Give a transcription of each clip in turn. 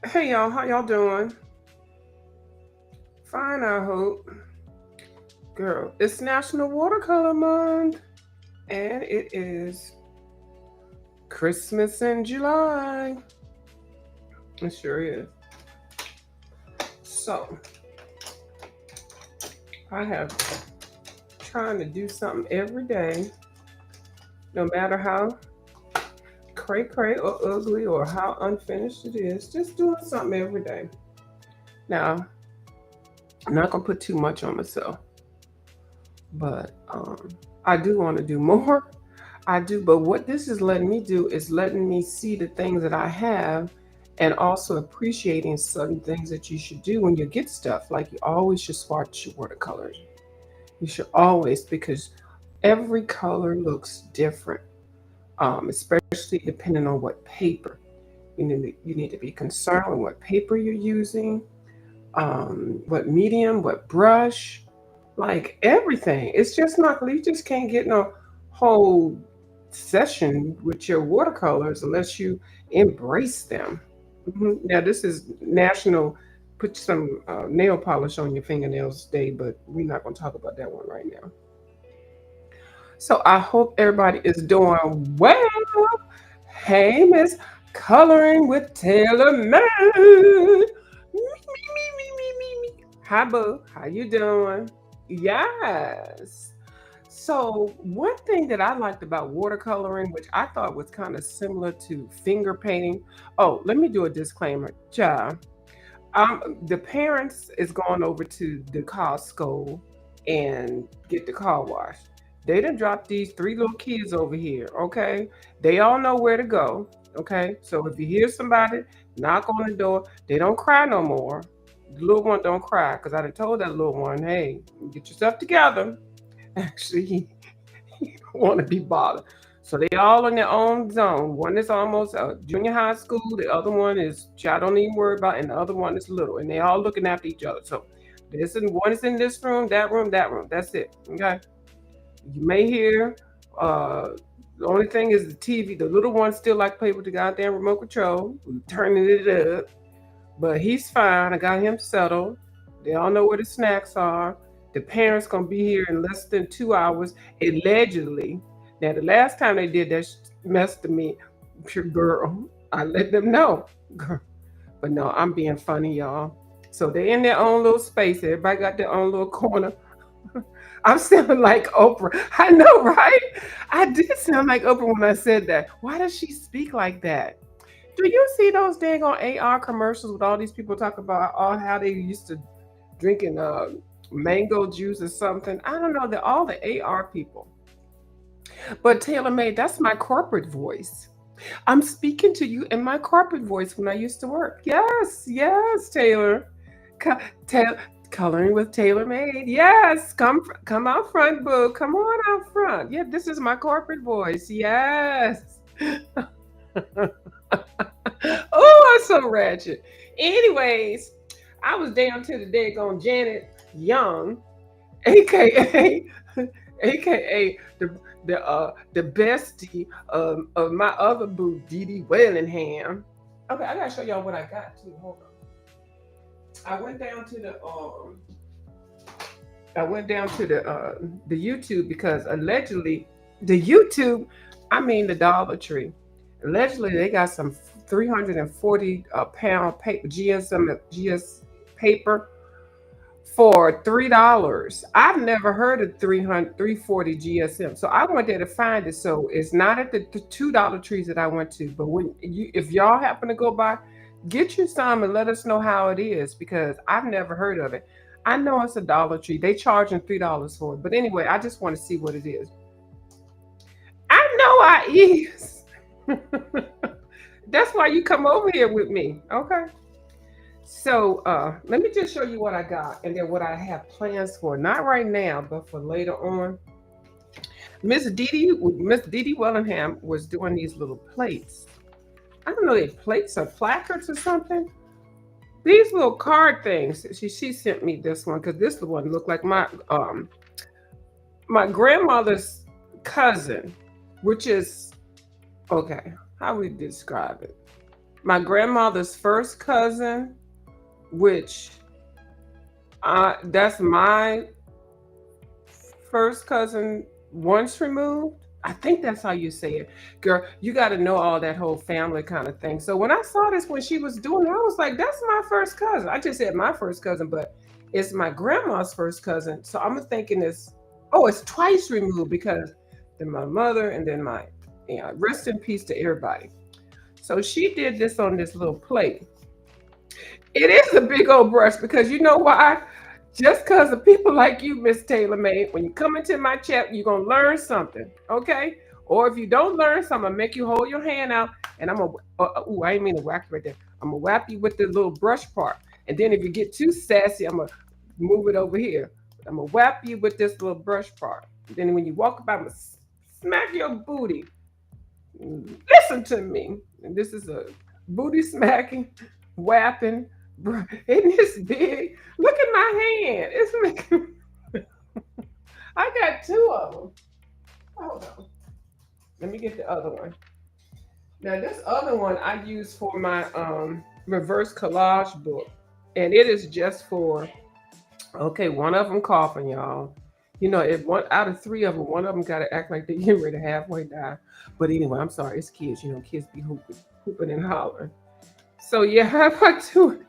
Hey y'all, how y'all doing? Fine, I hope. Girl, it's National Watercolor Month, and it is Christmas in July. It sure is. So, I have trying to do something every day, no matter how cray cray or ugly or how unfinished it is, just doing something every day. Now, I'm not gonna put too much on myself, but I do want to do more. I do, but what this is letting me do is letting me see the things that I have and also appreciating certain things that you should do when you get stuff. Like you always should swatch your watercolors. You should always, because every color looks different, especially depending on what paper. You need to be concerned with what paper you're using, what medium, what brush, like everything. It's just not, you just can't get no whole session with your watercolors unless you embrace them. Now, this is National Put Some Nail Polish on Your Fingernails Day, but we're not going to talk about that one right now. So, I hope everybody is doing well. Hey, Miss Coloring with Taylor Made. Me. Hi, boo. How you doing? Yes. So one thing that I liked about watercoloring, which I thought was kind of similar to finger painting. Oh, let me do a disclaimer. The parents is going over to the Costco and get the car wash. They done dropped these three little kids over here, okay? They all know where to go, okay? So if you hear somebody knock on the door, they don't cry no more. The little one don't cry because I done told that little one, hey, get yourself together. Actually, he don't want to be bothered. So they all in their own zone. One is almost junior high school. The other one is I don't even worry about, and the other one is little. And they all looking after each other. So one is in this room, that room, that room. That's it. Okay. You may hear. Uh, the only thing is the TV. The little one still like play with the goddamn remote control, turning it up. But he's fine. I got him settled. They all know where the snacks are. The parents gonna be here in less than 2 hours, allegedly. Now, the last time they did that mess to me, pure girl, I let them know. But no, I'm being funny, y'all. So they're in their own little space. Everybody got their own little corner. I'm sounding like Oprah. I know, right? I did sound like Oprah when I said that. Why does she speak like that? Do you see those dang on AR commercials with all these people talking about all how they used to drinking mango juice or something? I don't know. They're all the AR people. But Taylor May, that's my corporate voice. I'm speaking to you in my corporate voice when I used to work. Yes, yes, Taylor. Co- Ta- Coloring with Taylor Made. Yes, come out front, boo. Come on out front. Yeah, this is my corporate voice. Yes. Oh, I'm so ratchet. Anyways, I was down to the daggone Janet Young, aka aka the bestie of my other boo, Dee Dee Wellingham. Okay, I gotta show y'all what I got too. Hold on. I went down to the YouTube because allegedly the YouTube, I mean the Dollar Tree, allegedly they got some 340 pound paper GS paper for $3. I've never heard of 300 340 GSM. So I went there to find it. So it's not at the $2 trees that I went to. But if y'all happen to go by, get you some and let us know how it is because I've never heard of it. I know it's a Dollar Tree. They charging $3 for it. But anyway, I just want to see what it is. I know I is. That's why you come over here with me. Okay. So let me just show you what I got and then what I have plans for. Not right now, but for later on. Miss Dee Wellingham was doing these little plates. I don't know if plates or placards or something. These little card things. She sent me this one because this one looked like my grandmother's cousin, which is okay. How we describe it? My grandmother's first cousin, which that's my first cousin once removed. I think that's how you say it. Girl, you got to know all that whole family kind of thing. So when I saw this when she was doing it, I was like, that's my first cousin. I just said my first cousin, but it's my grandma's first cousin. So I'm thinking it's, oh, it's twice removed because then my mother and then my, rest in peace to everybody. So she did this on this little plate. It is a big old brush because you know why? Just because of people like you, Miss Taylor May, when you come into my chat, you're gonna learn something, okay? Or if you don't learn something, I'm gonna make you hold your hand out, and I'm gonna. I didn't mean to whack you right there. I'm gonna whap you with the little brush part, and then if you get too sassy, I'm gonna move it over here. I'm gonna whap you with this little brush part. Then when you walk by, I'm gonna smack your booty. Listen to me. And this is a booty smacking, whapping. Isn't this big? Look at my hand. It's making. I got two of them. Hold on. Let me get the other one. Now this other one I use for my reverse collage book, and it is just for. Okay, one of them coughing, y'all. You know, if one out of three of them, one of them got to act like they getting ready to halfway die. But anyway, I'm sorry, it's kids. You know, kids be hooping and hollering. So yeah, how about two?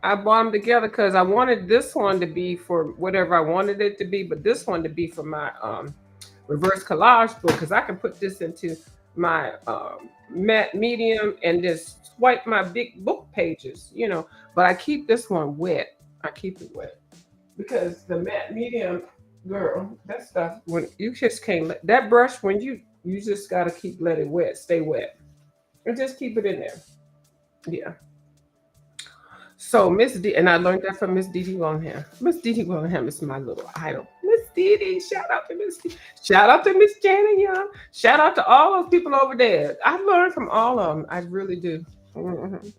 I bought them together because I wanted this one to be for whatever I wanted it to be, but this one to be for my reverse collage book because I can put this into my matte medium and just swipe my big book pages, you know. But I keep this one wet. I keep it wet because the matte medium, girl, that stuff when you just can't let that brush when you just gotta keep let it wet, stay wet, and just keep it in there. Yeah. So Miss D, and I learned that from Miss Dee Dee Willingham. Miss Dee Dee Willingham is my little idol. Miss Dee Dee, shout out to Miss Dee. Shout out to Miss Janet Young. Shout out to all those people over there. I learned from all of them. I really do. Mhm.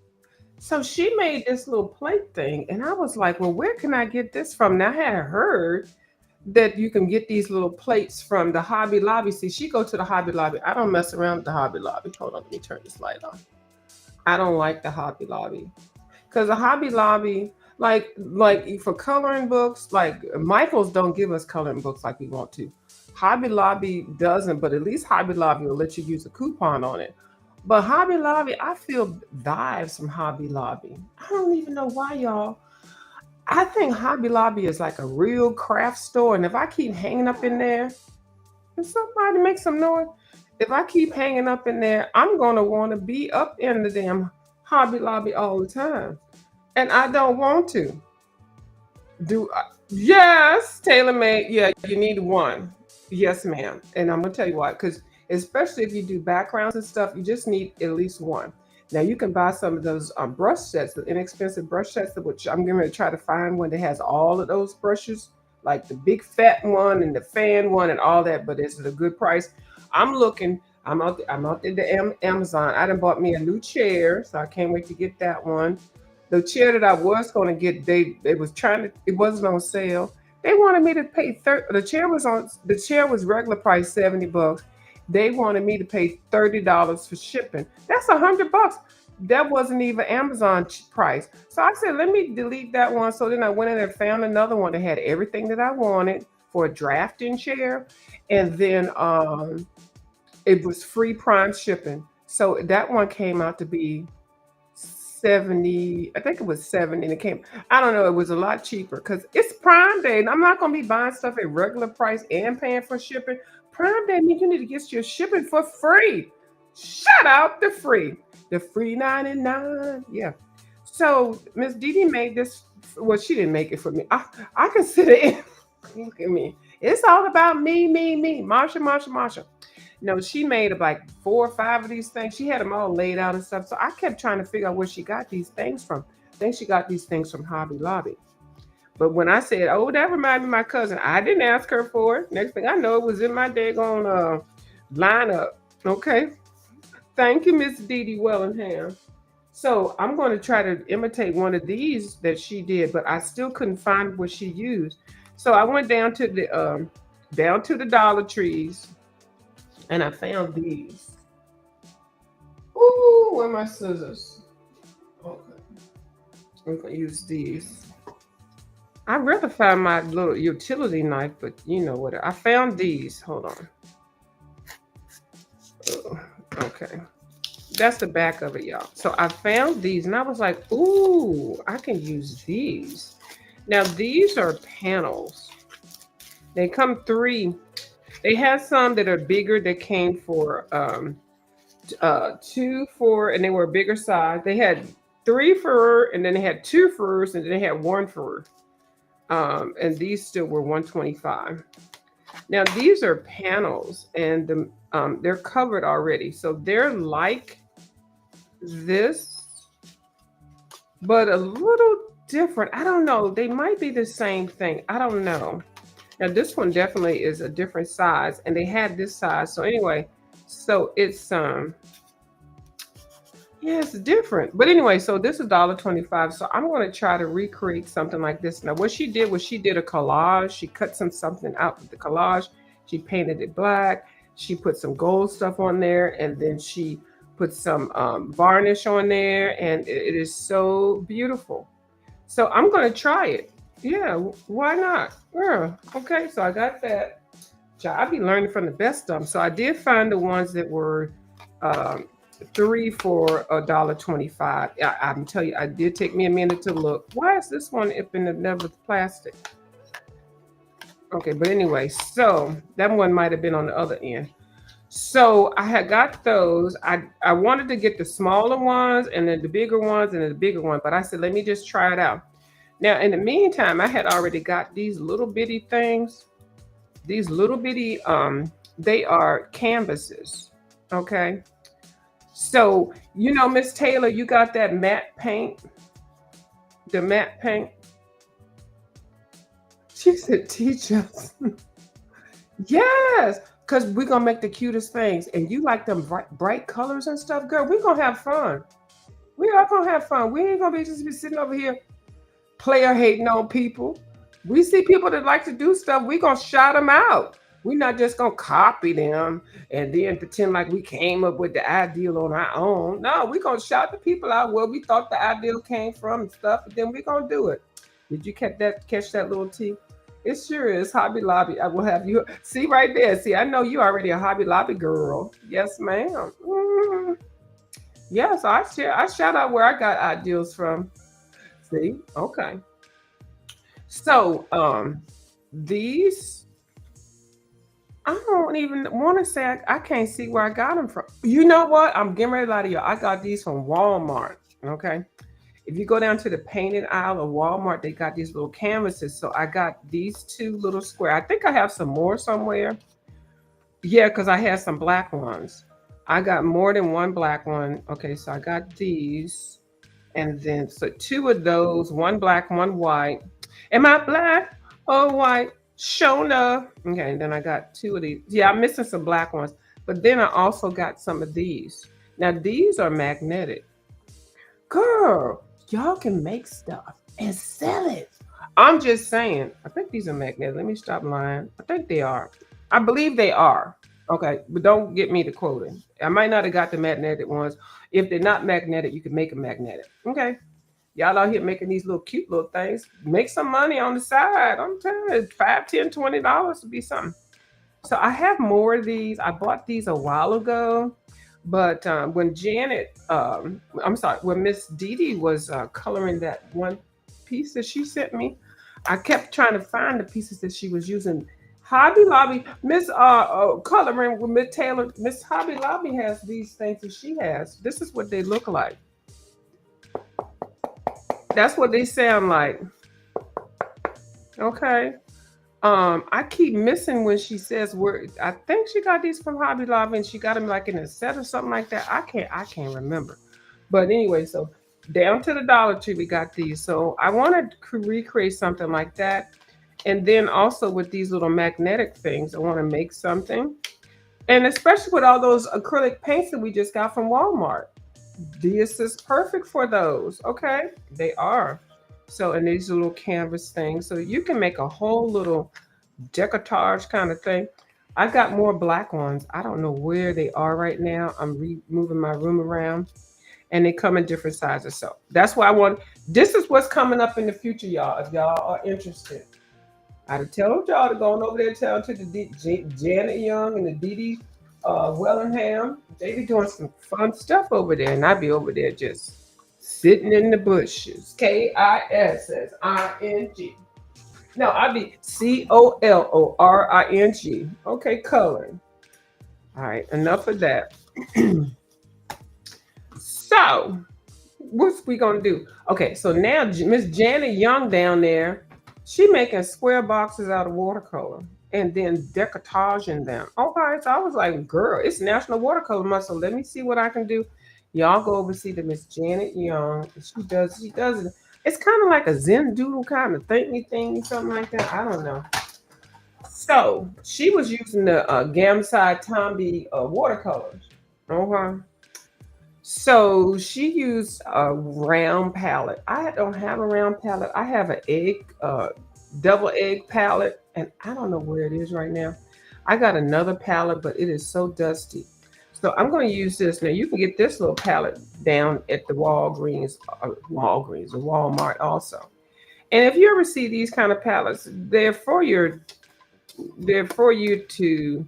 So she made this little plate thing, and I was like, well, where can I get this from? Now I had heard that you can get these little plates from the Hobby Lobby. See, she go to the Hobby Lobby. I don't mess around with the Hobby Lobby. Hold on, let me turn this light on. I don't like the Hobby Lobby. Because the Hobby Lobby, like for coloring books, like Michaels don't give us coloring books like we want to. Hobby Lobby doesn't, but at least Hobby Lobby will let you use a coupon on it. But Hobby Lobby, I feel vibes from Hobby Lobby. I don't even know why, y'all. I think Hobby Lobby is like a real craft store, and if I keep hanging up in there, can somebody make some noise? If I keep hanging up in there, I'm gonna want to be up in the damn Hobby Lobby all the time, and I don't want to. Yes, tailor made. Yeah, you need one. Yes, ma'am. And I'm gonna tell you why. Because especially if you do backgrounds and stuff, you just need at least one. Now you can buy some of those brush sets, the inexpensive brush sets, which I'm going to try to find one that has all of those brushes, like the big fat one and the fan one and all that. But it's at a good price. I'm looking. I'm out there to Amazon. I done bought me a new chair, so I can't wait to get that one. The chair that I was going to get, they was trying to. It wasn't on sale. They wanted me to pay the chair was regular price $70. They wanted me to pay $30 for shipping. That's $100. That wasn't even Amazon price. So I said, let me delete that one. So then I went in and found another one that had everything that I wanted for a drafting chair, and then it was free prime shipping. So that one came out to be 70, I think it was 70, and it came, I don't know, it was a lot cheaper because it's Prime Day, and I'm not gonna be buying stuff at regular price and paying for shipping. Prime Day means you need to get your shipping for free. Shout out the free 99. Yeah. So Miss Dee Dee made this. Well, she didn't make it for me. I consider it. Look at me. It's all about me, me, me. Marsha, Marsha, Marsha. No, she made like 4 or 5 of these things. She had them all laid out and stuff. So I kept trying to figure out where she got these things from. I think she got these things from Hobby Lobby. But when I said, "Oh, that reminded me of my cousin," I didn't ask her for it. Next thing I know, it was in my daggone lineup. Okay. Thank you, Miss Dee Dee Wellingham. So I'm going to try to imitate one of these that she did, but I still couldn't find what she used. So I went down to the Dollar Trees, and I found these. Ooh, where are my scissors? I'm gonna use these. I'd rather find my little utility knife, but you know what? I found these. Hold on. Oh, okay. That's the back of it, y'all. So I found these and I was like, ooh, I can use these. Now these are panels. They come three. They have some that are bigger that came for 2 for, and they were a bigger size. They had 3 for, and then they had 2 furs, and then they had 1 for. And these still were 125. Now these are panels, and they're covered already, so they're like this, but a little different. I don't know. They might be the same thing. I don't know. Now this one definitely is a different size, and they had this size. So anyway, so it's yeah, it's different. But anyway, so this is $1.25. So I'm going to try to recreate something like this. Now, what she did was she did a collage. She cut something out with the collage. She painted it black. She put some gold stuff on there, and then she put some varnish on there, and it is so beautiful. So I'm going to try it. Yeah, why not? Yeah, okay, so I got that. I'll be learning from the best of them. So I did find the ones that were um, 3 for $1.25. I'm telling you, I did take me a minute to look. Why is this one up in the never plastic? Okay, but anyway, so that one might have been on the other end. So I had got those. I wanted to get the smaller ones and then the bigger ones and then the bigger one, but I said, let me just try it out. Now, in the meantime, I had already got these little bitty things. These little bitty, they are canvases. Okay. So, you know, Miss Taylor, you got that matte paint, the matte paint. She said, teach us. Yes, because we're going to make the cutest things. And you like them bright colors and stuff, girl. We're going to have fun. We are going to have fun. We ain't going to be just be sitting over here player hating on people. We see people that like to do stuff, we're going to shout them out. We're not just going to copy them and then pretend like we came up with the ideal on our own. No, we're going to shout the people out where we thought the ideal came from and stuff, and then we're going to do it. Did you catch that little T? It sure is. Hobby Lobby. I will have you see right there. See, I know you already a Hobby Lobby girl. Yes, ma'am. Yes, I shout out where I got ideals from. See? Okay. So, these I don't even want to say I can't see where I got them from. You know what? I'm getting ready to lie to you. I got these from Walmart. Okay. If you go down to the painted aisle of Walmart, they got these little canvases. So I got these 2 little square. I think I have some more somewhere. Yeah, because I had some black ones. I got more than one black one. Okay, so I got these. And then so 2 of those, one black, one white. Am I black or white? Shona. Okay, and then I got 2 of these. Yeah, I'm missing some black ones. But then I also got some of these. Now these are magnetic. Girl, y'all can make stuff and sell it. I'm just saying. I think these are magnetic. Let me stop lying. I think they are. I believe they are. Okay, but don't get me to quoting. I might not have got the magnetic ones. If they're not magnetic, you can make them magnetic. Okay. Y'all out here making these little cute little things. Make some money on the side. I'm telling you, $5, $10, $20 would be something. So I have more of these. I bought these a while ago, but when I'm sorry, when Miss Dee Dee was coloring that one piece that she sent me, I kept trying to find the pieces that she was using. Hobby Lobby, Miss coloring with Miss Taylor, Miss Hobby Lobby has these things that she has. This is what they look like. That's what they sound like. Okay. I keep missing when she says where I think she got these from Hobby Lobby and she got them like in a set or something like that. I can't remember. But anyway, so down to the Dollar Tree we got these. So I want to recreate something like that. And then also with these little magnetic things, I want to make something. And especially with all those acrylic paints that we just got from Walmart. This is perfect for those. Okay, they are. So, and these little canvas things. So you can make a whole little decoupage kind of thing. I got more black ones. I don't know where they are right now. I'm moving my room around. and they come in different sizes. So that's why I want. This is what's coming up in the future, y'all. If y'all are interested, I told y'all to go on over there and tell to the Janet Young and the Dee Dee Wellingham. They be doing some fun stuff over there, and I be over there just sitting in the bushes. KISSING. No, I be COLORING. Okay, coloring. All right, enough of that. So, what's we gonna do? Okay, so now Miss Janet Young down there, she making square boxes out of watercolor and then decoupaging them. Okay, so I was like, girl, it's National Watercolor Month, so let me see what I can do. Y'all go over see the Miss Janet Young. She does it. It's kind of like a Zen doodle kind of thingy thing, something like that. I don't know. So she was using the Gamside Tomby watercolors. Okay. So she used a round palette. I don't have a round palette. I have an double egg palette, and I don't know where it is right now. I got another palette, but it is so dusty. So I'm going to use this. Now you can get this little palette down at the Walgreens or Walmart also. And if you ever see these kind of palettes, they're for you to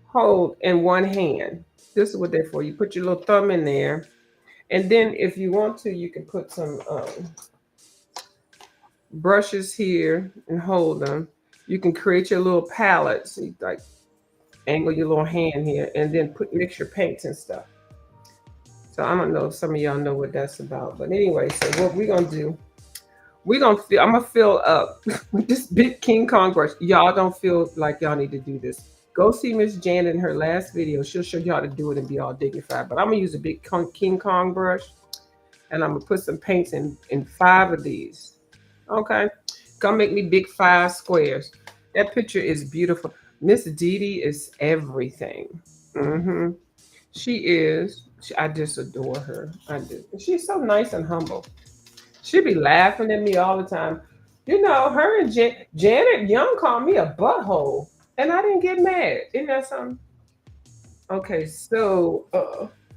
hold in one hand. This is what they're for. You put your little thumb in there, and then if you want to, you can put some brushes here and hold them. You can create your little palette. So you like angle your little hand here, and then mix your paints and stuff. So I don't know if some of y'all know what that's about, but anyway. So what we're gonna do? I'm gonna fill up with this big King Kong brush. Y'all don't feel like y'all need to do this. Go see Miss Janet in her last video. She'll show you how to do it and be all dignified. But I'm gonna use a big King Kong brush, and I'm gonna put some paints in 5 of these. Okay, gonna make me big 5 squares. That picture is beautiful. Miss Dee Dee is everything. She is. I just adore her. I do. She's so nice and humble. She be laughing at me all the time. You know, her and Janet Young called me a butthole, and I didn't get mad. Isn't that something? Okay, so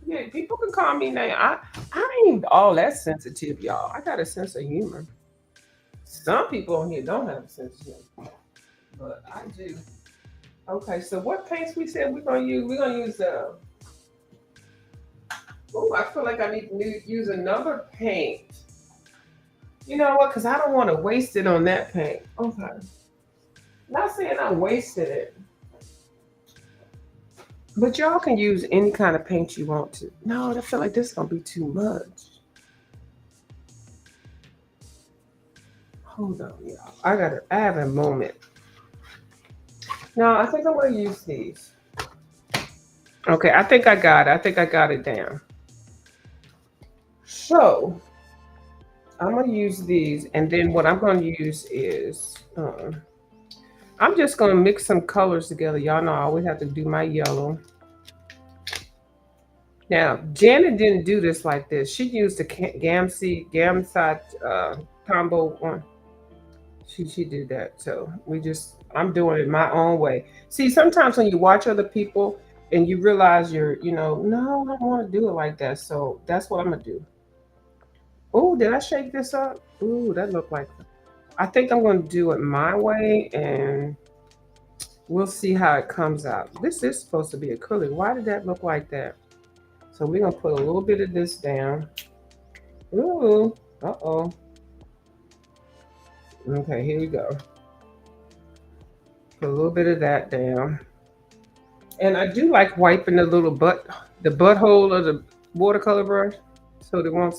yeah, people can call me now. I ain't all that sensitive, y'all. I got a sense of humor. Some people on here don't have a sense of humor, but I do. Okay, so what paints we said we're gonna use? We're gonna use oh, I feel like I need to use another paint. You know what? Because I don't want to waste it on that paint. Okay. Not saying I wasted it. But y'all can use any kind of paint you want to. No, I feel like this is going to be too much. Hold on, y'all. I have a moment. No, I think I'm going to use these. Okay, I think I got it. I think I got it down. So, I'm going to use these, and then what I'm going to use is, I'm just going to mix some colors together. Y'all know I always have to do my yellow. Now, Janet didn't do this like this. She used the Gamside combo one. She did that. So I'm doing it my own way. See, sometimes when you watch other people and you realize no, I don't want to do it like that. So that's what I'm going to do. Oh, did I shake this up? Ooh, that looked like, I think I'm going to do it my way, and we'll see how it comes out. This is supposed to be acrylic. Why did that look like that? So we're going to put a little bit of this down. Ooh, uh-oh. Okay, here we go. Put a little bit of that down. And I do like wiping the butthole of the watercolor brush so it won't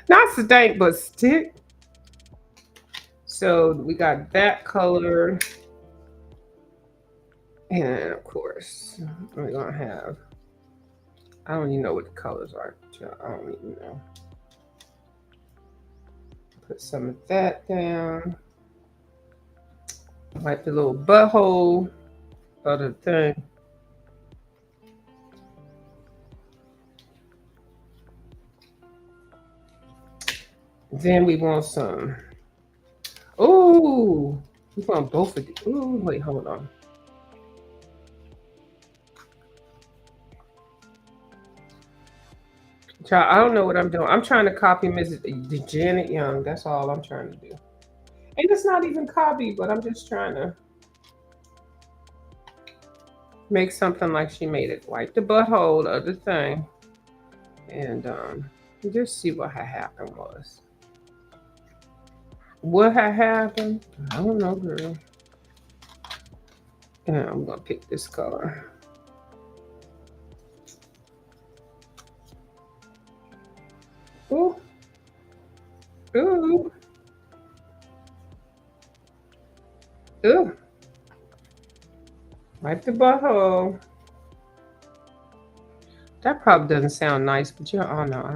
not stink, but stick. So we got that color. And of course, we're going to have, I don't even know what the colors are. I don't even know. Put some of that down. Wipe the little butthole of the thing. Then we want some. Ooh, we want both of these. Ooh, wait, hold on. Child, I don't know what I'm doing. I'm trying to copy Miss Janet Young. That's all I'm trying to do. And it's not even copy, but I'm just trying to make something like she made it. Wipe the butthole of the thing. And just see what had happened was. What had happened? I don't know, girl. And I'm gonna pick this color. Ooh, ooh, ooh. Wipe the butthole. That probably doesn't sound nice, but you all know. I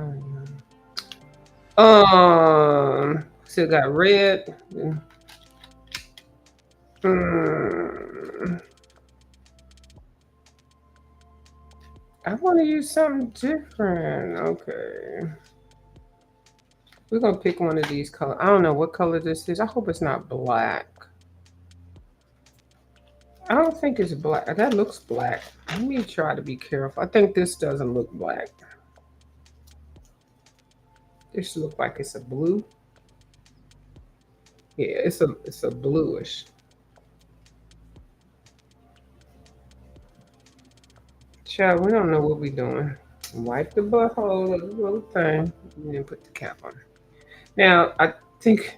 don't know. Still got red. Mm, I want to use something different. Okay. We're going to pick one of these colors. I don't know what color this is. I hope it's not black. I don't think it's black. That looks black. Let me try to be careful. I think this doesn't look black. This looks like it's a blue. Yeah, it's a bluish. Child, we don't know what we're doing. Wipe the butthole of the little thing and then put the cap on. Now, I think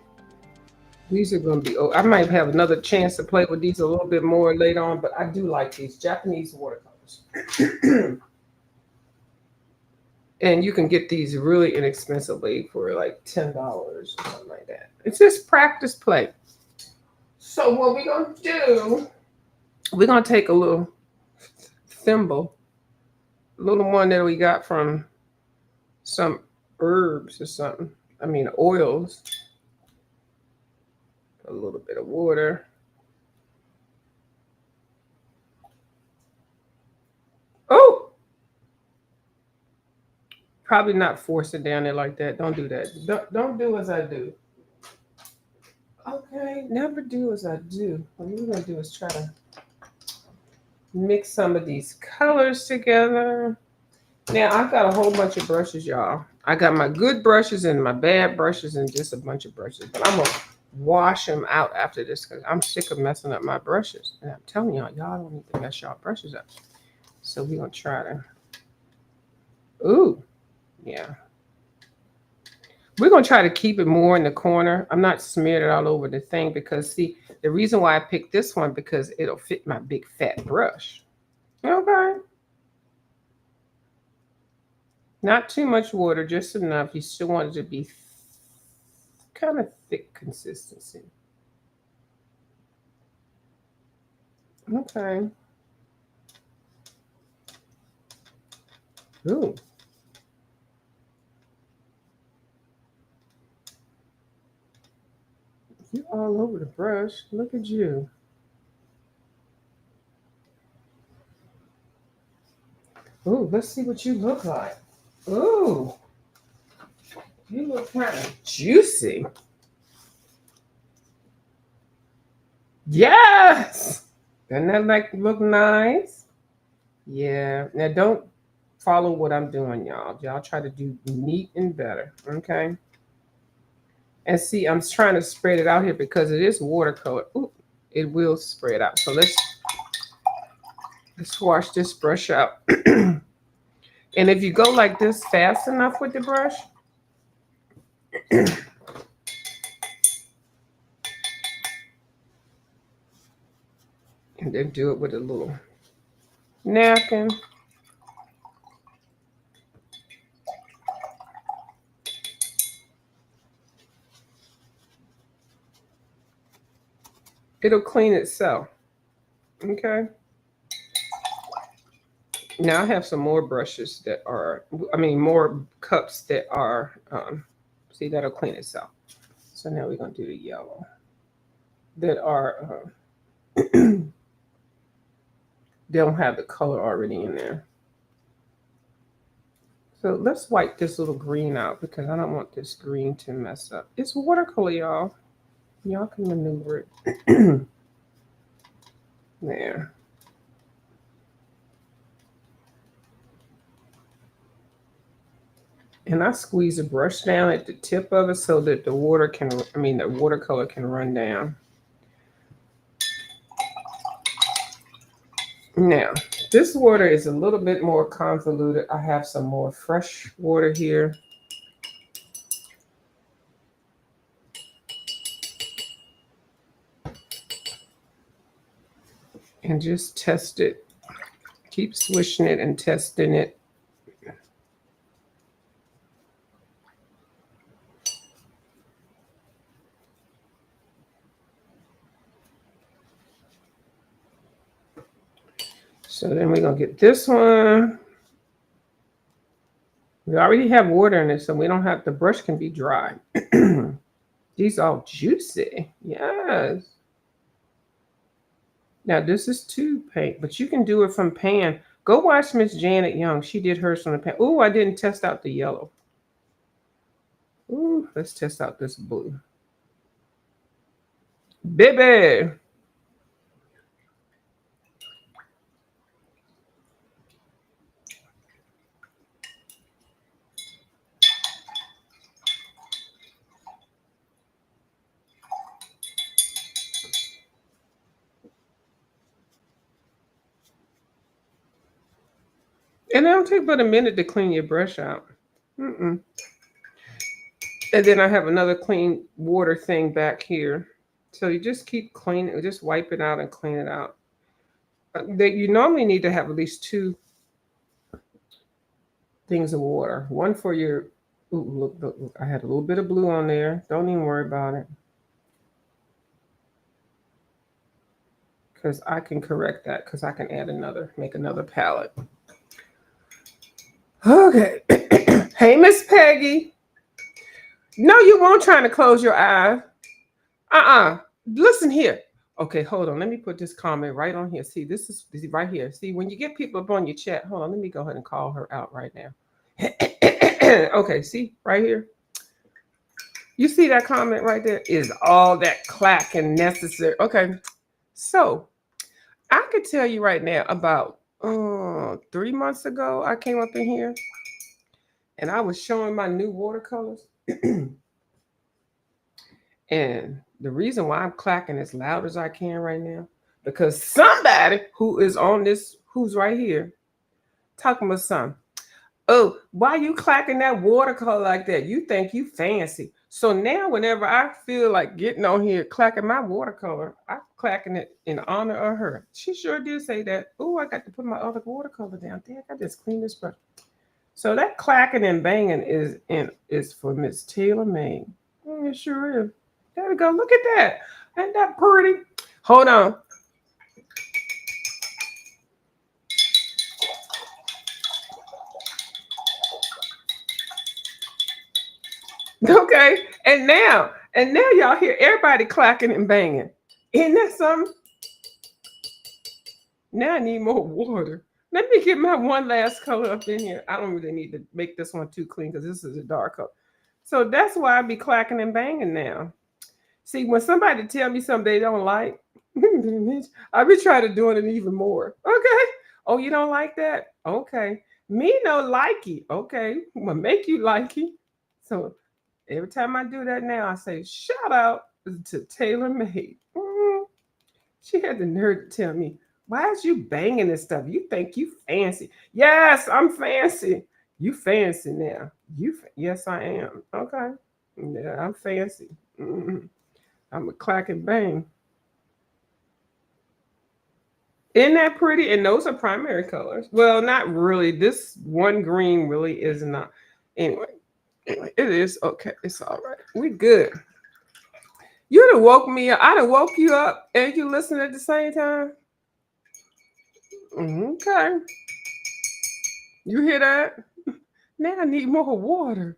these are going to be, oh, I might have another chance to play with these a little bit more later on, but I do like these Japanese watercolors. And you can get these really inexpensively for like $10 or something like that. It's just practice play. So what we're going to do, we're going to take a little thimble, a little one that we got from some herbs or something. I mean, oils. A little bit of water. Oh, probably not force it down there like that. Don't do that. Don't do as I do. Okay, never do as I do. What we're gonna do is try to mix some of these colors together. Now I've got a whole bunch of brushes, y'all. I got my good brushes and my bad brushes and just a bunch of brushes. But I'm gonna wash them out after this because I'm sick of messing up my brushes. And I'm telling y'all don't need to mess y'all brushes up. So we're gonna try to. Ooh, yeah. We're gonna try to keep it more in the corner. I'm not smeared it all over the thing because see, the reason why I picked this one because it'll fit my big fat brush. Okay. Not too much water, just enough. You still want it to be kind of thick consistency. Okay. Ooh. You all over the brush. Look at you. Ooh, let's see what you look like. Ooh, you look kind of juicy. Yes. Doesn't that like look nice? Yeah. Now don't follow what I'm doing, y'all. Y'all try to do neat and better. Okay. And see, I'm trying to spread it out here because it is watercolor. Ooh, it will spread out. So let's wash this brush out. And if you go like this fast enough with the brush, and then do it with a little napkin. It'll clean itself. Okay. Now I have some more brushes that are, I mean, more cups that are, see, that'll clean itself. So now we're going to do the yellow that are, don't have the color already in there. So let's wipe this little green out because I don't want this green to mess up. It's watercolor, y'all. Y'all can maneuver it. There. And I squeeze the brush down at the tip of it so that the water can, the watercolor can run down. Now, this water is a little bit more convoluted. I have some more fresh water here. And just test it. Keep swishing it and testing it. So then we're going to get this one. We already have water in it, so we don't have, the brush can be dry. These are all juicy. Yes. Now this is tube paint, but you can do it from pan. Go watch Miss Janet Young. She did hers from the pan. Ooh, I didn't test out the yellow. Ooh, let's test out this blue. Baby. And it'll take but a minute to clean your brush out. And then I have another clean water thing back here. So you just keep cleaning, just wipe it out and clean it out. You normally need to have at least 2 things of water. One for your, ooh, look, I had a little bit of blue on there. Don't even worry about it. Because I can correct that, because I can add make another palette. Okay. Hey, Miss Peggy. No, you won't trying to close your eyes. Listen here. Okay, hold on. Let me put this comment right on here. See, this is right here. See, when you get people up on your chat, hold on. Let me go ahead and call her out right now. Okay, see, right here. You see that comment right there? Is all that clacking necessary? Okay, so I could tell you right now about 3 months ago, I came up in here and I was showing my new watercolors. And the reason why I'm clacking as loud as I can right now, because somebody who is on this, who's right here, talking about something. Oh, why you clacking that watercolor like that? You think you fancy. So now whenever I feel like getting on here clacking my watercolor, I'm clacking it in honor of her. She sure did say that. Oh, I got to put my other watercolor down. Dang, I just clean this brush. So that clacking and banging is for Miss Taylor May. It sure is. There we go. Look at that. Ain't that pretty? Hold on. Okay. And now y'all hear everybody clacking and banging. Isn't that something? Now I need more water. Let me get my one last color up in here. I don't really need to make this one too clean because this is a dark color. So that's why I be clacking and banging now. See, when somebody tell me something they don't like, I be trying to doing it even more. Okay. Oh, you don't like that? Okay. Me no likey. Okay. I'm gonna make you likey. So every time I do that now, I say, shout out to Taylor Made. She had the nerve to tell me, why is you banging this stuff? You think you fancy. Yes, I'm fancy. You fancy now. Yes, I am. Okay. Yeah, I'm fancy. I'm a clack and bang. Isn't that pretty? And those are primary colors. Well, not really. This one green really is not. Anyway, it is okay. It's all right. We good. You done woke me up. I done woke you up and you listen at the same time. Okay. You hear that? Now I need more water.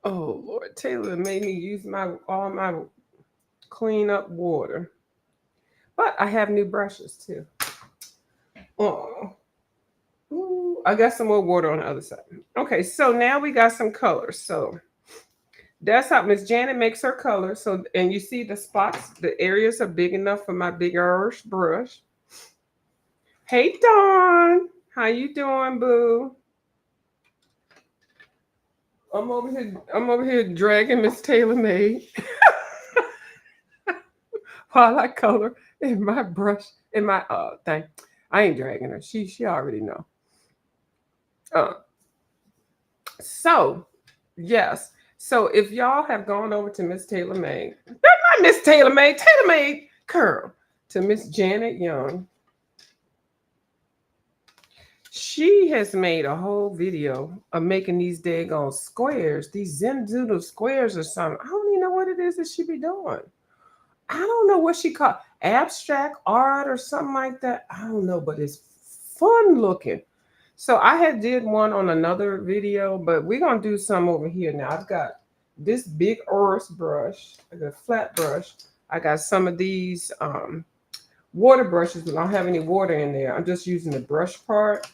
Oh Lord, Taylor made me use all my clean up water. But I have new brushes too. Oh. Ooh, I got some more water on the other side. Okay, so now we got some colors. So that's how Miss Janet makes her colors. So, and you see the spots, the areas are big enough for my bigger brush. Hey Dawn, how you doing, boo? I'm over here dragging Miss Taylor Made while I color in my brush in my thing. I ain't dragging her. She already know. Uh, so yes. So if y'all have gone over to Miss Taylor Made, not Miss Taylor Made Curl, to Miss Janet Young, she has made a whole video of making these daggone squares, these Zen Doodle squares or something. I don't even know what it is that she be doing. I don't know what she called abstract art or something like that. I don't know, but it's fun looking. So I had did one on another video, but we're gonna do some over here now. I've got this big earth brush, I got a flat brush. I got some of these water brushes, but I don't have any water in there. I'm just using the brush part.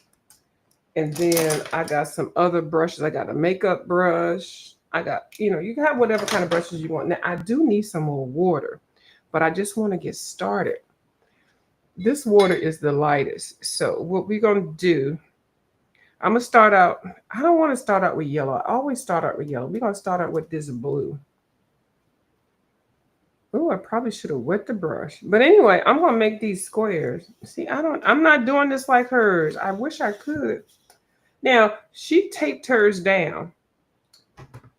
And then I got some other brushes. I got a makeup brush. I got, you can have whatever kind of brushes you want. Now I do need some more water, but I just want to get started. This water is the lightest. So what we're going to do, I'm going to start out. I don't want to start out with yellow. I always start out with yellow. We're going to start out with this blue. Oh, I probably should have wet the brush. But anyway, I'm going to make these squares. See, I'm not doing this like hers. I wish I could. Now, she taped hers down.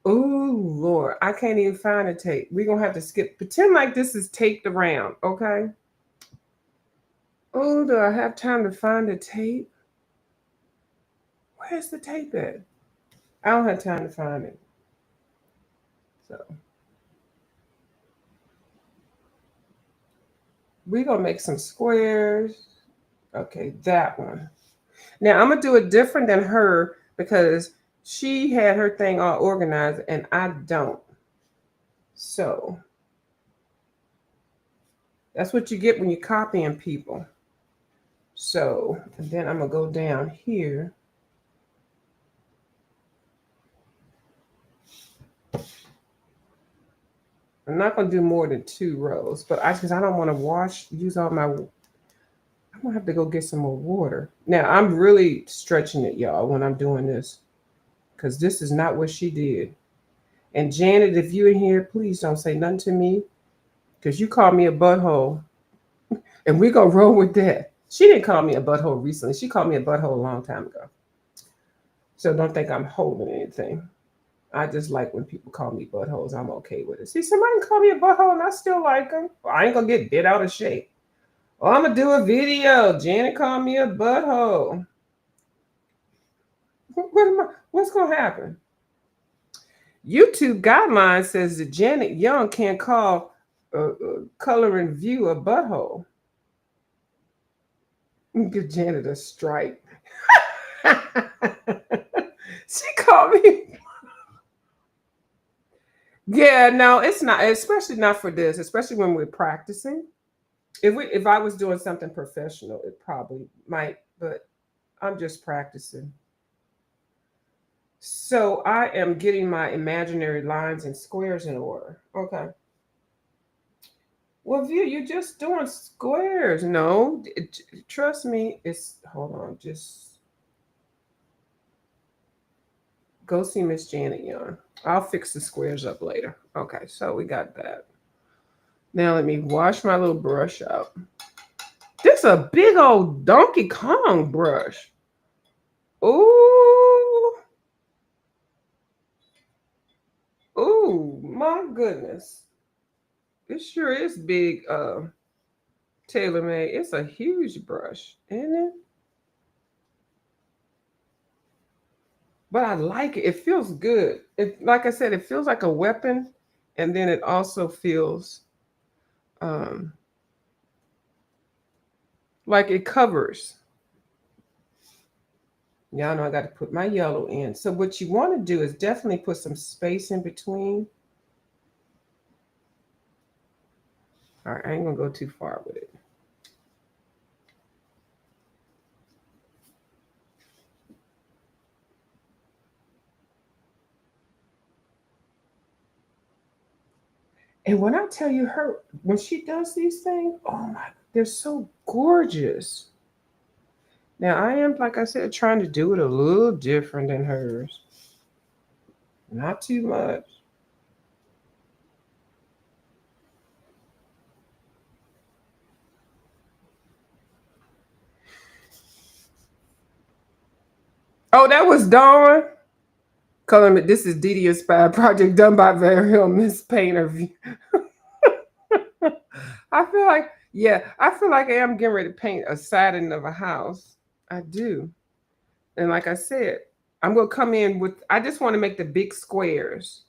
Oh, Lord, I can't even find a tape. We're going to have to skip. Pretend like this is taped around, okay? Oh, do I have time to find the tape? Where's the tape at? I don't have time to find it. So, we're going to make some squares. Okay, that one. Now, I'm going to do it different than her because she had her thing all organized and I don't. So, that's what you get when you're copying people. So, and then I'm going to go down here. I'm not going to do more than 2 rows, but because I don't want to use all my, I'm going to have to go get some more water. Now, I'm really stretching it, y'all, when I'm doing this, because this is not what she did. And Janet, if you're in here, please don't say nothing to me, because you called me a butthole, and we're going to roll with that. She didn't call me a butthole recently. She called me a butthole a long time ago. So don't think I'm holding anything. I just like when people call me buttholes. I'm okay with it. See, somebody call me a butthole and I still like them. Well, I ain't going to get bit out of shape. Oh, I'm going to do a video. Janet called me a butthole. What's going to happen? YouTube guidelines says that Janet Young can't call coloring view a butthole. Give Janet a strike. She called me. Yeah, no, it's not, especially not for this, especially when we're practicing. If I was doing something professional, it probably might, but I'm just practicing. So I am getting my imaginary lines and squares in order. Okay. Well, View, you're just doing squares. No, trust me. Hold on, just go see Miss Janet Young. I'll fix the squares up later. Okay, so we got that. Now let me wash my little brush out. This is a big old Donkey Kong brush. Ooh. Ooh, my goodness. It sure is big, tailor-made. It's a huge brush, isn't it? But I like it. It feels good. Like I said, it feels like a weapon, and then it also feels um, like it covers. Y'all know I got to put my yellow in. So what you want to do is definitely put some space in between. All right, I ain't gonna go too far with it. And when I tell you when she does these things, oh my, they're so gorgeous. Now I am, like I said, trying to do it a little different than hers. Not too much. Oh, that was Dawn. Color me. This is Didi Inspired Project done by very own Miss Painter. I feel like, yeah, I feel like I am getting ready to paint a siding of a house. I do. And like I said, I'm gonna come in with, I just want to make the big squares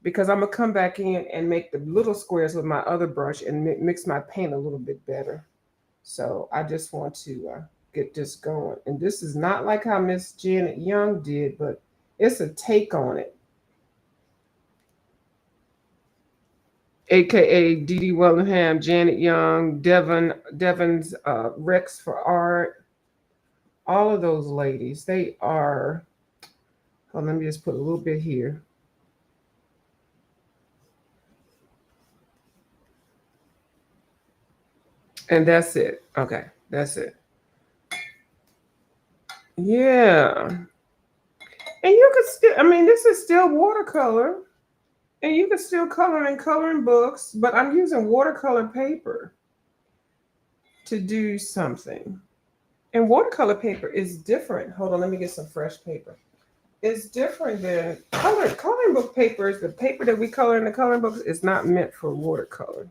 because I'm gonna come back in and make the little squares with my other brush and mix my paint a little bit better. So I just want to get this going. And this is not like how Miss Janet Young did, but it's a take on it. AKA Dee Dee Wellingham, Janet Young, Devon's Rex for Art, all of those ladies. They are, oh, let me just put a little bit here. And that's it. Okay, that's it. Yeah. And you could still, I mean, this is still watercolor. And you can still color in coloring books, but I'm using watercolor paper to do something. And watercolor paper is different. Hold on, let me get some fresh paper. It's different than coloring book papers. The paper that we color in the coloring books is not meant for watercolor.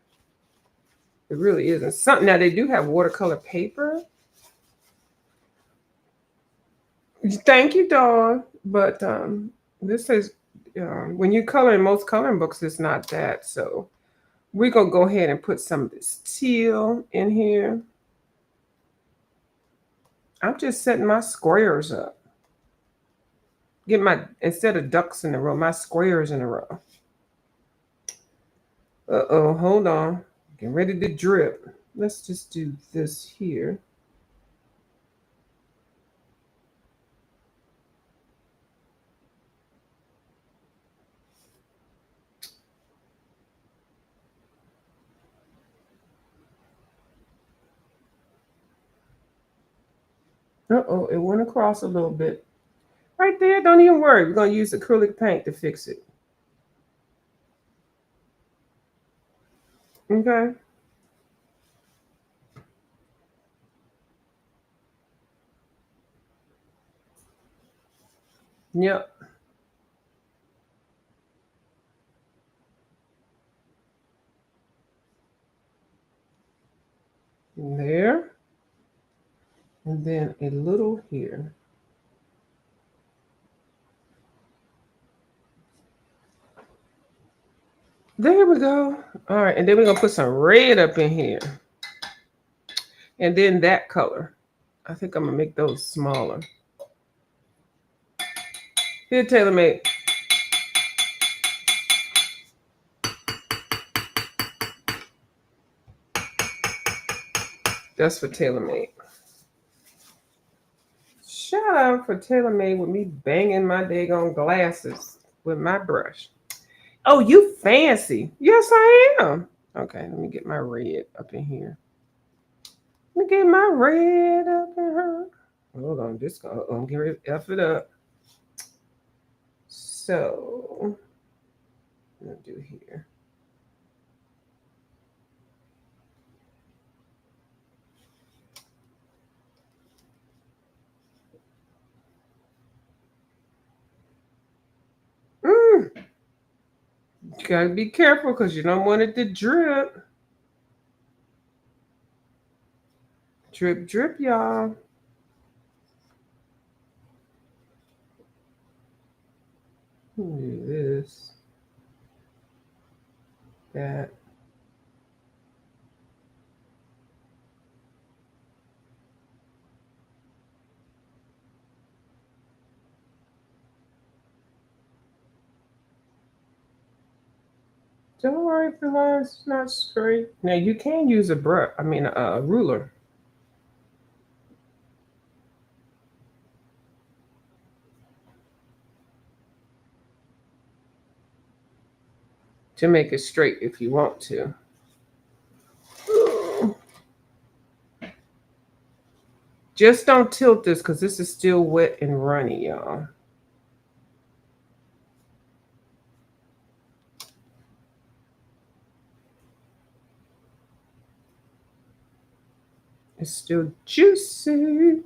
It really isn't. Something now they do have watercolor paper. Thank you, Dawn. But this is when you color in most coloring books, it's not that. So we're gonna go ahead and put some of this teal in here. I'm just setting my squares up. Get my, instead of ducks in a row, my squares in a row. Uh-oh, hold on. Get ready to drip. Let's just do this here. Uh-oh, it went across a little bit. Right there, don't even worry. We're going to use acrylic paint to fix it. Okay? Yep. There. And then a little here. There we go. All right, and then we're going to put some red up in here. And then that color. I think I'm going to make those smaller. Here, TaylorMade. That's for TaylorMade. Shout out for TaylorMade with me banging my daggone glasses with my brush. Oh, you fancy. Yes, I am. Okay, let me get my red up in here. Let me get my red up in here. Hold on, just gonna get ready to F it up. So, I'm gonna do here. You gotta be careful because you don't want it to drip. Drip, drip, y'all. Do this, that. Don't worry if the line's not straight. Now you can use a brush, I mean a ruler. To make it straight if you want to. Just don't tilt this because this is still wet and runny, y'all. It's still juicy.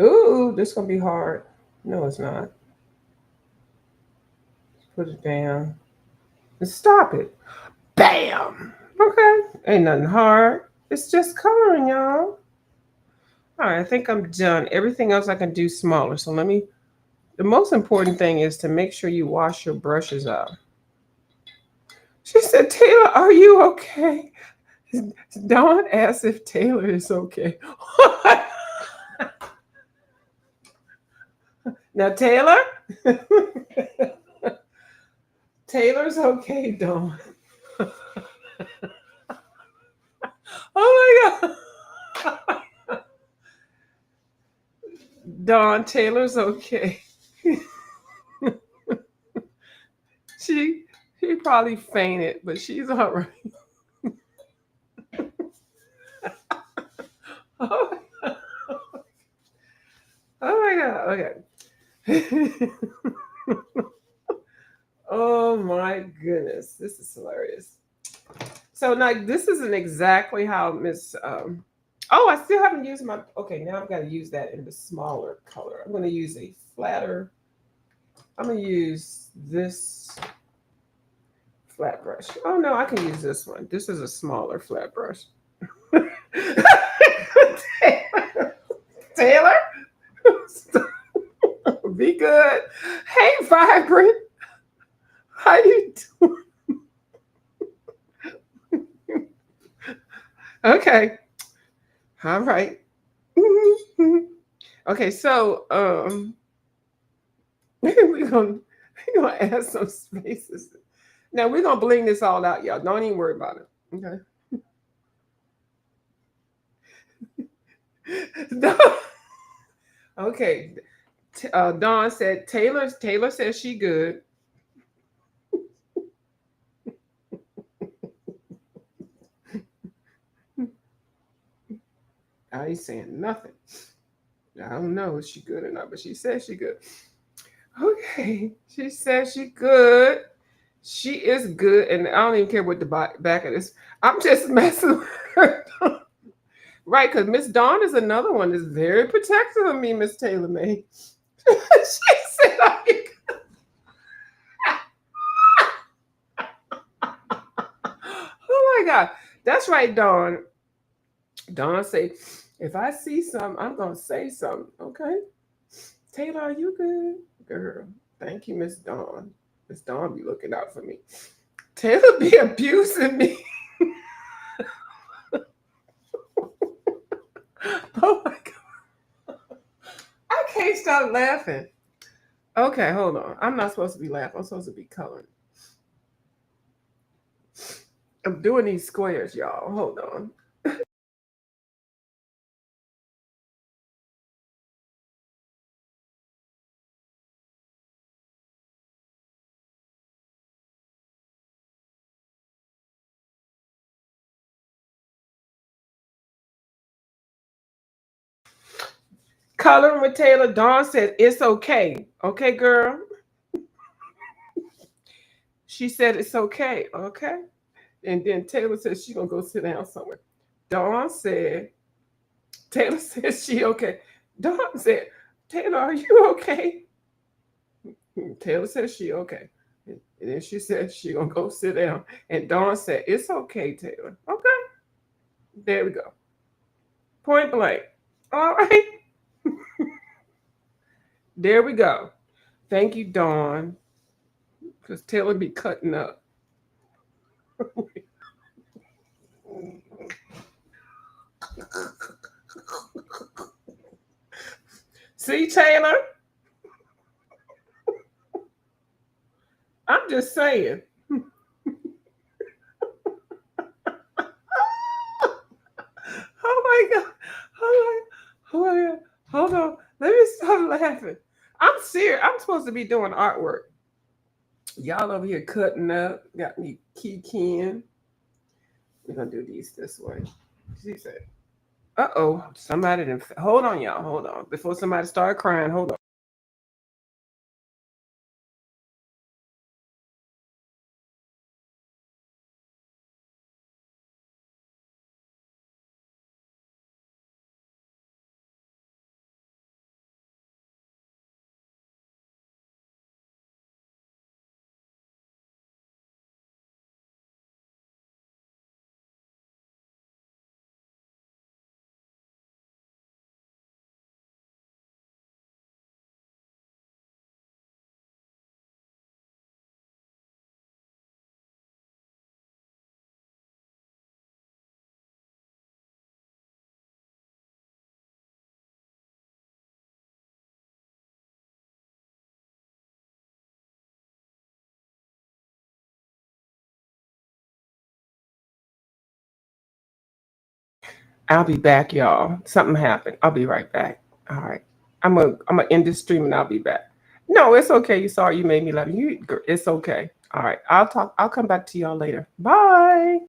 Ooh, this gonna be hard. No, it's not. Put it down. And stop it. Bam! Okay. Ain't nothing hard. It's just coloring, y'all. All right, I think I'm done. Everything else I can do smaller. So let me, the most important thing is to make sure you wash your brushes out. She said, Taylor, are you okay? Dawn asked if Taylor is okay. Now, Taylor? Taylor's okay, Dawn. Oh my God. Dawn, Taylor's okay. She she probably fainted, but she's all right. Oh, oh my God. Okay. Oh my goodness. This is hilarious. So now this isn't exactly how Miss oh, I still haven't used my okay, now I've got to use that in the smaller color. I'm gonna use a flatter. I'm gonna use this flat brush. Oh no, I can use this one. This is a smaller flat brush. Taylor, be good. Hey, Vibrant, how you doing? Okay, all right. Okay, so we're gonna add some spaces. Now we're gonna bling this all out, y'all. Don't even worry about it. Okay. Okay. Dawn said Taylor says she good. I ain't saying nothing. I don't know if she good or not, but she says she good. Okay. She says she good. She is good, and I don't even care what the back of this. I'm just messing with her. Right, because Miss Dawn is another one that's very protective of me, Miss Taylor May. She said, "Oh my God, that's right, Dawn." Dawn say, "If I see something, I'm gonna say something." Okay, Taylor, are you good, girl? Thank you, Miss Dawn. Miss Dawn be looking out for me. Taylor be abusing me. Oh my God, I can't stop laughing. Okay, hold on. I'm not supposed to be laughing. I'm supposed to be coloring. I'm doing these squares, y'all. Hold on. Coloring with Taylor. Dawn said it's okay. Okay, girl. She said it's okay. Okay. And then Taylor said she's gonna go sit down somewhere. Dawn said, Taylor said she okay. Dawn said, Taylor, are you okay? Taylor said she okay. And then she said she gonna go sit down. And Dawn said, it's okay, Taylor. Okay. There we go. Point blank. All right. There we go. Thank you, Dawn. Because Taylor be cutting up. See, Taylor? I'm just saying. Oh my God. Oh my, oh my God. Hold on. Let me stop laughing. I'm serious. I'm supposed to be doing artwork. Y'all over here cutting up. Got me keying. We're gonna do these this way. She said, "Uh-oh, somebody didn't." Hold on, y'all. Hold on. Before somebody start crying, hold on. I'll be back, y'all. Something happened. I'll be right back. All right. I'm gonna end this stream and I'll be back. No, it's okay. You sorry you made me laugh. It's okay. All right. I'll talk. I'll come back to y'all later. Bye.